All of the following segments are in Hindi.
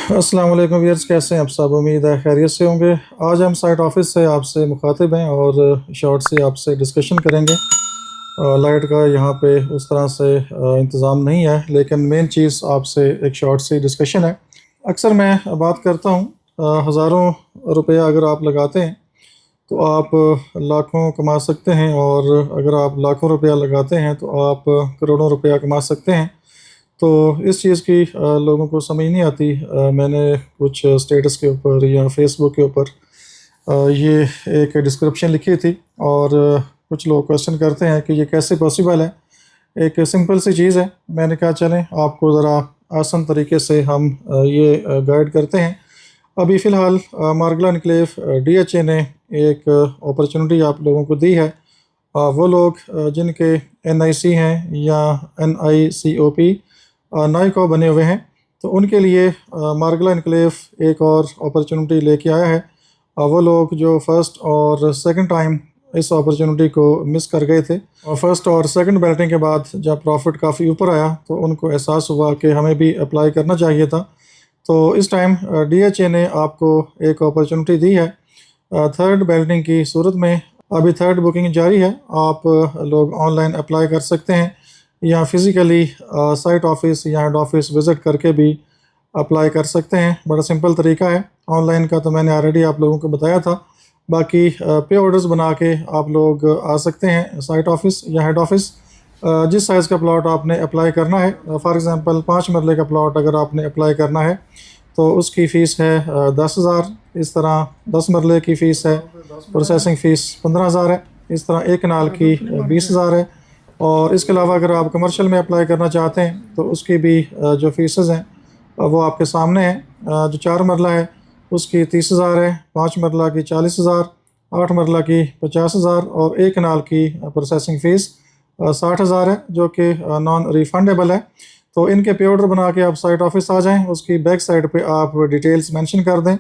अस्सलाम वालेकुम व्यूअर्स, कैसे हैं आप सब? उम्मीद है खैरियत से होंगे। आज हम साइट ऑफिस से आपसे मुखातिब हैं और शॉर्ट से आपसे डिस्कशन करेंगे। लाइट का यहाँ पे उस तरह से इंतज़ाम नहीं है, लेकिन मेन चीज़ आपसे एक शॉर्ट से डिस्कशन है। अक्सर मैं बात करता हूँ, हज़ारों रुपया अगर आप लगाते हैं तो आप लाखों कमा सकते हैं, और अगर आप लाखों रुपया लगाते हैं तो आप करोड़ों रुपया कमा सकते हैं। तो इस चीज़ की लोगों को समझ नहीं आती। मैंने कुछ स्टेटस के ऊपर या फेसबुक के ऊपर ये एक डिस्क्रिप्शन लिखी थी, और कुछ लोग क्वेश्चन करते हैं कि ये कैसे पॉसिबल है। एक सिंपल सी चीज़ है, मैंने कहा चलें आपको ज़रा आसान तरीके से हम ये गाइड करते हैं। अभी फ़िलहाल मार्गला एनक्लेव डीएचए ने एक अपॉर्चुनिटी आप लोगों को दी है। वो लोग जिनके एनआईसी हैं या एनआईसीओपी नाइको बने हुए हैं, तो उनके लिए मार्गला एनक्लेव एक और अपॉर्चुनिटी लेके आया है। वो लोग जो फर्स्ट और सेकंड टाइम इस अपॉर्चुनिटी को मिस कर गए थे, और फर्स्ट और सेकंड बैटिंग के बाद जब प्रॉफिट काफ़ी ऊपर आया तो उनको एहसास हुआ कि हमें भी अप्लाई करना चाहिए था। तो इस टाइम डीएचए ने आपको एक अपॉर्चुनिटी दी है थर्ड बैटिंग की सूरत में। अभी थर्ड बुकिंग जारी है, आप लोग ऑनलाइन अप्लाई कर सकते हैं या फिज़िकली साइट ऑफिस या हेड ऑफिस विज़िट करके भी अप्लाई कर सकते हैं। बड़ा सिंपल तरीका है। ऑनलाइन का तो मैंने ऑलरेडी आप लोगों को बताया था। बाकी पे ऑर्डर्स बना के आप लोग आ सकते हैं साइट ऑफिस या हेड ऑफिस। जिस साइज़ का प्लॉट आपने अप्लाई करना है, फॉर एग्ज़ाम्पल 5 मरले का प्लॉट अगर आपने अप्लाई करना है तो उसकी फ़ीस है 10,000। इस तरह 10 मरले की फ़ीस है, प्रोसेसिंग फ़ीस 15,000 है। इस तरह एक कनाल की 20,000 है। और इसके अलावा अगर आप कमर्शियल में अप्लाई करना चाहते हैं तो उसकी भी जो फ़ीसेस हैं वो आपके सामने हैं। जो 4 मरला है उसकी 30,000 है, 5 मरला की 40,000, 8 मरला की 50,000 और एक कनाल की प्रोसेसिंग फ़ीस 60,000 है, जो कि नॉन रिफंडेबल है। तो इनके पे ऑर्डर बना के आप साइट ऑफिस आ जाएं। उसकी बैक साइड पे आप डिटेल्स मेंशन कर दें,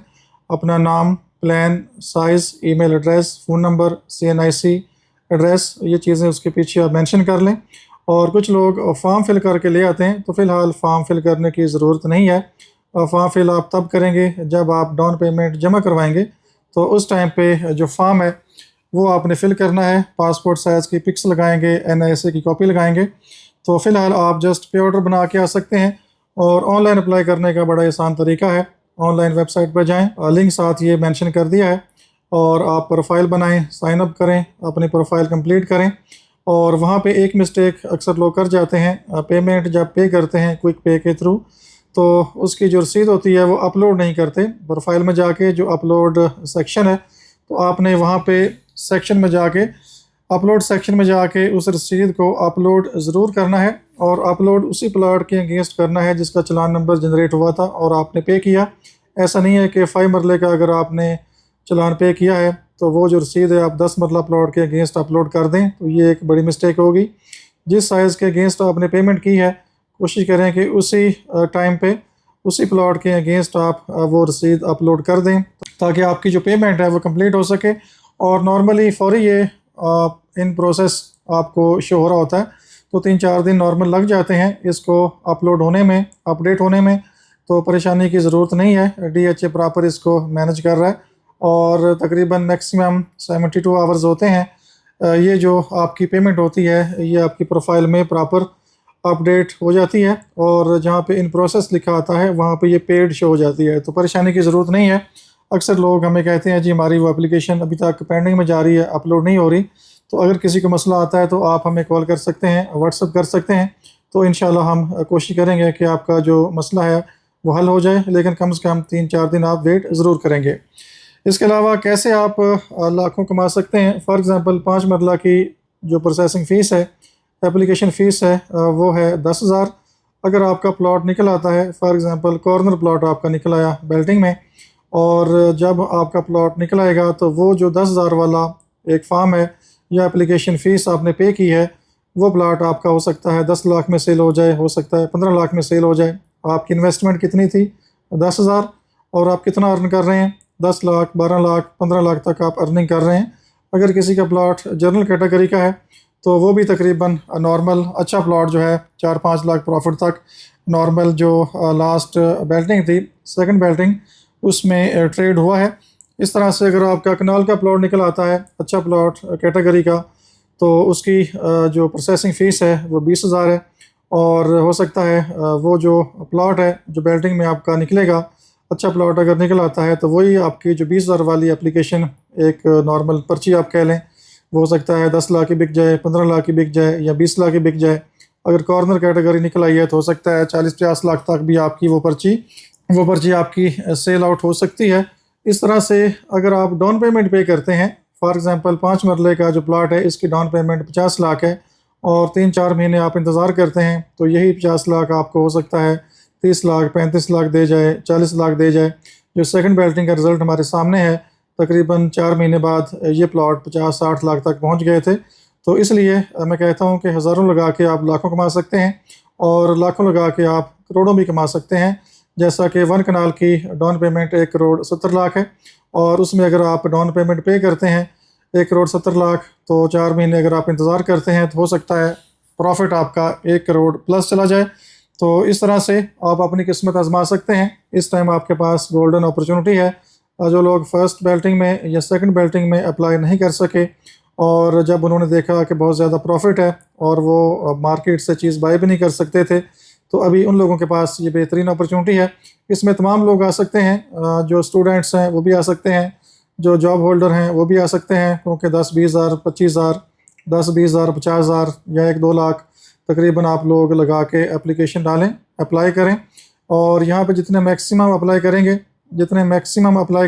अपना नाम, plan, size, email address, phone number, CNIC address, ये चीज़ें उसके पीछे आप मेंशन कर लें। और कुछ लोग फॉर्म फिल करके ले आते हैं, तो फ़िलहाल फॉर्म फिल करने की ज़रूरत नहीं है। फॉर्म फिल आप तब करेंगे जब आप डाउन पेमेंट जमा करवाएंगे। तो उस टाइम पे जो फॉर्म है वो आपने फ़िल करना है। पासपोर्ट साइज़ की पिक्स लगाएंगे, एनआईसी की कॉपी लगाएंगे। तो फ़िलहाल आप जस्ट पे ऑर्डर बना के आ सकते हैं। और ऑनलाइन अप्लाई करने का बड़ा आसान तरीका है। ऑनलाइन वेबसाइट पर जाएँ, लिंक साथ ये मेंशन कर दिया है, और आप प्रोफाइल बनाएं, साइन अप करें, अपनी प्रोफाइल कंप्लीट करें। और वहाँ पे एक मिस्टेक अक्सर लोग कर जाते हैं, पेमेंट जब पे करते हैं क्विक पे के थ्रू, तो उसकी जो रसीद होती है वो अपलोड नहीं करते। प्रोफाइल में जाके जो अपलोड सेक्शन है, तो आपने वहाँ पे सेक्शन में जाके अपलोड सेक्शन में जाके उस रसीद को अपलोड ज़रूर करना है, और अपलोड उसी प्लॉट के अगेंस्ट करना है जिसका चलान नंबर जनरेट हुआ था और आपने पे किया। ऐसा नहीं है कि 5 मरले का अगर आपने चलान पे किया है तो वो जो रसीद है आप 10 मरला प्लॉट के अगेंस्ट अपलोड कर दें, तो ये एक बड़ी मिस्टेक होगी। जिस साइज़ के अगेंस्ट आपने पेमेंट की है, कोशिश करें कि उसी टाइम पे उसी प्लॉट के अगेंस्ट आप वो रसीद अपलोड कर दें, ताकि आपकी जो पेमेंट है वो कंप्लीट हो सके। और नॉर्मली फौरी ये इन प्रोसेस आपको शो हो रहा होता है, तो 3-4 दिन नॉर्मल लग जाते हैं इसको अपलोड होने में, अपडेट होने में। तो परेशानी की ज़रूरत नहीं है, डीएचए प्रॉपर इसको मैनेज कर रहा है। और तकरीबन मैक्सिमम 72 आवर्स होते हैं। ये जो आपकी पेमेंट होती है ये आपकी प्रोफाइल में प्रॉपर अपडेट हो जाती है, और जहाँ पे इन प्रोसेस लिखा आता है वहाँ पे ये पेड शो हो जाती है। तो परेशानी की ज़रूरत नहीं है। अक्सर लोग हमें कहते हैं जी हमारी वो एप्लीकेशन अभी तक पेंडिंग में जा रही है, अपलोड नहीं हो रही। तो अगर किसी को मसला आता है तो आप हमें कॉल कर सकते हैं, व्हाट्सअप कर सकते हैं। तो इंशाल्लाह हम कोशिश करेंगे कि आपका जो मसला है वो हल हो जाए, लेकिन कम से कम 3-4 दिन आप वेट ज़रूर करेंगे। इसके अलावा कैसे आप लाखों कमा सकते हैं? फॉर एग्ज़ाम्पल 5 मरला की जो प्रोसेसिंग फ़ीस है, एप्लीकेशन फ़ीस है, वो है 10,000। अगर आपका प्लॉट निकल आता है, फॉर एग्ज़ाम्पल कॉर्नर प्लॉट आपका निकल आया बेल्टिंग में, और जब आपका प्लॉट निकल आएगा तो वो जो 10,000 वाला एक फार्म है या एप्लीकेशन फ़ीस आपने पे की है, वो प्लॉट आपका हो सकता है 10 लाख में सेल हो जाए, हो सकता है 15 लाख में सेल हो जाए। आपकी इन्वेस्टमेंट कितनी थी? 10,000। और आप कितना अर्न कर रहे हैं? 10 लाख, 12 लाख, 15 लाख तक आप अर्निंग कर रहे हैं। अगर किसी का प्लॉट जनरल कैटेगरी का है तो वो भी तकरीबन नॉर्मल अच्छा प्लॉट जो है 4-5 लाख प्रॉफिट तक नॉर्मल जो लास्ट बेल्टिंग थी, सेकंड बेल्टिंग, उसमें ट्रेड हुआ है। इस तरह से अगर आपका कनाल का प्लॉट निकल आता है, अच्छा प्लॉट कैटेगरी का, तो उसकी जो प्रोसेसिंग फ़ीस है वो 20,000 है। और हो सकता है वो जो प्लॉट है जो बेल्टिंग में आपका निकलेगा, अच्छा प्लॉट अगर निकल आता है तो वही आपकी जो 20,000 वाली एप्लीकेशन, एक नॉर्मल पर्ची आप कह लें, वो हो सकता है 10 लाख की बिक जाए, 15 लाख की बिक जाए या 20 लाख की बिक जाए। अगर कॉर्नर कैटेगरी निकल आई है तो हो सकता है 40-50 लाख तक भी आपकी वो पर्ची आपकी सेल आउट हो सकती है। इस तरह से अगर आप डाउन पेमेंट पे करते हैं, फॉर एग्ज़ाम्पल 5 मरले का जो प्लाट है इसकी डाउन पेमेंट 50 लाख है और 3-4 महीने आप इंतज़ार करते हैं, तो यही 50 लाख आपको हो सकता है 30 लाख, 35 लाख दे जाए, 40 लाख दे जाए। जो सेकंड बेल्टिंग का रिज़ल्ट हमारे सामने है, तकरीबन 4 महीने बाद ये प्लॉट 50-60 लाख तक पहुंच गए थे। तो इसलिए मैं कहता हूं कि हज़ारों लगा के आप लाखों कमा सकते हैं और लाखों लगा के आप करोड़ों भी कमा सकते हैं। जैसा कि 1 कनाल की डाउन पेमेंट 1 करोड़ 70 लाख है और उसमें अगर आप डाउन पेमेंट पे करते हैं 1 करोड़ 70 लाख, तो 4 महीने अगर आप इंतज़ार करते हैं तो हो सकता है प्रॉफिट आपका 1 करोड़ प्लस चला जाए। तो इस तरह से आप अपनी किस्मत आजमा सकते हैं। इस टाइम आपके पास गोल्डन अपॉर्चुनिटी है। जो लोग फर्स्ट बेल्टिंग में या सेकंड बेल्टिंग में अप्लाई नहीं कर सके और जब उन्होंने देखा कि बहुत ज़्यादा प्रॉफिट है और वो मार्केट से चीज़ बाय भी नहीं कर सकते थे, तो अभी उन लोगों के पास ये बेहतरीन अपॉर्चुनिटी है। इसमें तमाम लोग आ सकते हैं, जो स्टूडेंट्स हैं वो भी आ सकते हैं, जो जॉब होल्डर हैं वो भी आ सकते हैं, क्योंकि 10-20 हज़ार, 25 हज़ार, 10-20 हज़ार, 50 हज़ार या 1-2 लाख तकरीबन आप लोग लगा के एप्लीकेशन डालें, अप्लाई करें। और यहाँ पे जितने मैक्सिमम अप्लाई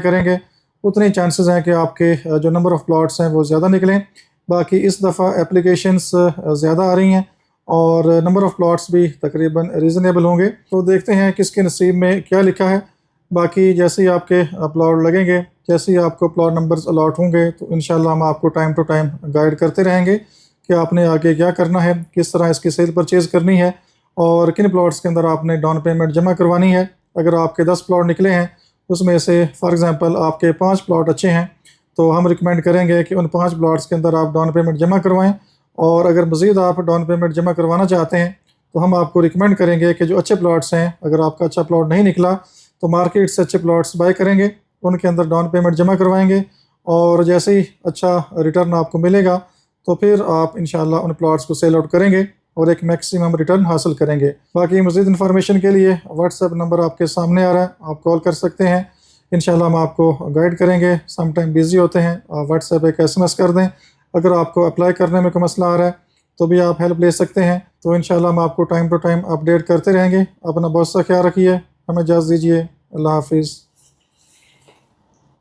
करेंगे उतने चांसेस हैं कि आपके जो नंबर ऑफ़ प्लॉट्स हैं वो ज़्यादा निकलें। बाकी इस दफ़ा एप्लीकेशंस ज़्यादा आ रही हैं और नंबर ऑफ़ प्लॉट्स भी तकरीबन रीज़नेबल होंगे। तो देखते हैं किसके नसीब में क्या लिखा है। बाकी जैसे ही आपके प्लॉट लगेंगे, जैसे ही आपको प्लॉट नंबर्स अलॉट होंगे, तो इंशाल्लाह हम आपको टाइम टू टाइम गाइड करते रहेंगे कि आपने आगे क्या करना है, किस तरह इसकी सेल परचेज़ करनी है और किन प्लॉट्स के अंदर आपने डाउन पेमेंट जमा करवानी है। अगर आपके 10 प्लॉट निकले हैं, उसमें से फॉर एग्ज़ाम्पल आपके 5 प्लॉट अच्छे हैं, तो हम रिकमेंड करेंगे कि उन 5 प्लॉट्स के अंदर आप डाउन पेमेंट जमा करवाएं। और अगर मज़ीद आप डाउन पेमेंट जमा करवाना चाहते हैं तो हम आपको रिकमेंड करेंगे कि जो अच्छे प्लॉट्स हैं, अगर आपका अच्छा प्लॉट नहीं निकला तो मार्केट से अच्छे प्लॉट्स बाय करेंगे, उनके अंदर डाउन पेमेंट जमा करवाएंगे और जैसे ही अच्छा रिटर्न आपको मिलेगा तो फिर आप इंशाल्लाह उन प्लॉट्स को सेल आउट करेंगे और एक मैक्सिमम रिटर्न हासिल करेंगे। बाकी मज़ीद इन्फॉर्मेशन के लिए व्हाट्सएप नंबर आपके सामने आ रहा है, आप कॉल कर सकते हैं। इंशाल्लाह हम आपको गाइड करेंगे। सम टाइम बिज़ी होते हैं, आप व्हाट्सएप एक SMS कर दें। अगर आपको अप्लाई करने में कोई मसला आ रहा है तो भी आप हेल्प ले सकते हैं। तो इंशाल्लाह हम आपको टाइम टू टाइम अपडेट करते रहेंगे। अपना बहुत सा ख्याल रखिए, हमें इजाज़त दीजिए। अल्लाह हाफिज़।